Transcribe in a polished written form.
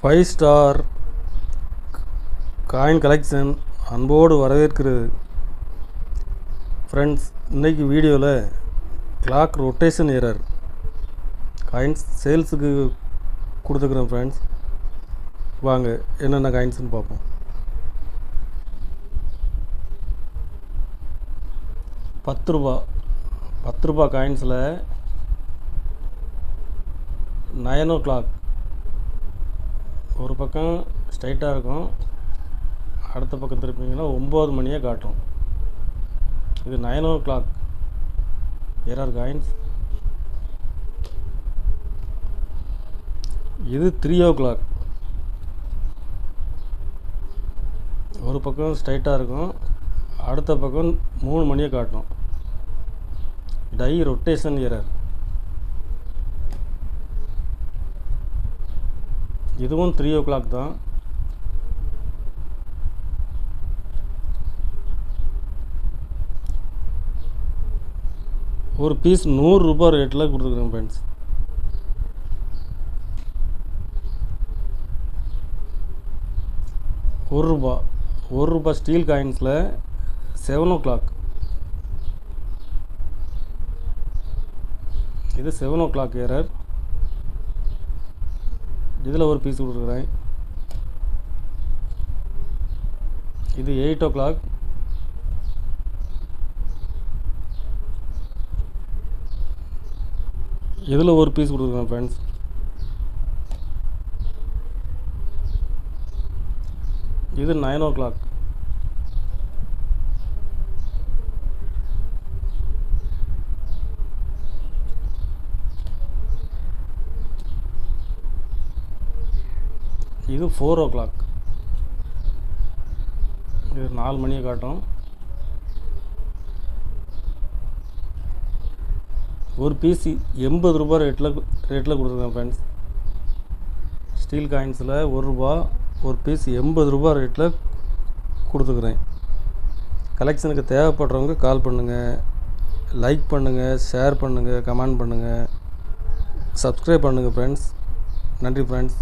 5 star coin collection அன்போடு வரவேற்கிறது. Friends, இன்றைக்கி வீடியோவில் கிளாக் ரொட்டேஷன் எரர் காயின்ஸ் சேல்ஸுக்கு கொடுத்துக்கிறேன். ஃப்ரெண்ட்ஸ், வாங்க என்னென்ன காயின்ஸ்னு பார்ப்போம். ₹10 காயின்ஸில் 9 o'clock ஒரு பக்கம் ஸ்ட்ரைட்டாக இருக்கும், அடுத்த பக்கம் திருப்பிங்கன்னா 9 மணியே காட்டும். இது 9 o'clock எரர் காயின்ஸ். இது 3 o'clock ஒரு பக்கம் ஸ்ட்ரைட்டாக இருக்கும், அடுத்த பக்கம் 3 மணியை காட்டும். Die rotation error. இதுவும் 3 o'clock தான். ஒரு பீஸ் ₹100 ரேட்டில் கொடுத்துருக்குறேன். ஃப்ரெண்ட்ஸ், ₹1 ஸ்டீல் காயின்ஸில் 7 o'clock. இது 7 o'clock எரர். இதில் ஒரு பீஸ் கொடுத்துருக்குறேன். இது 8 o'clock. இதில் ஒரு பீஸ் கொடுத்துருக்குறேன். ஃப்ரெண்ட்ஸ், இது 9 o'clock. இது 4 o'clock. இது 4 மணியை காட்டும். ஒரு பீஸ் ₹80 ரேட்டில் கொடுத்துருக்கேன். ஃப்ரெண்ட்ஸ், ஸ்டீல் காயின்ஸில் ₹1 ஒரு பீஸ் ₹80 ரேட்டில் கொடுத்துக்கிறேன். கலெக்ஷனுக்கு தேவைப்படுறவங்க கால் பண்ணுங்கள், லைக் பண்ணுங்கள், ஷேர் பண்ணுங்கள், கமெண்ட் பண்ணுங்கள், சப்ஸ்கிரைப் பண்ணுங்கள். ஃப்ரெண்ட்ஸ், நன்றி. ஃப்ரெண்ட்ஸ்.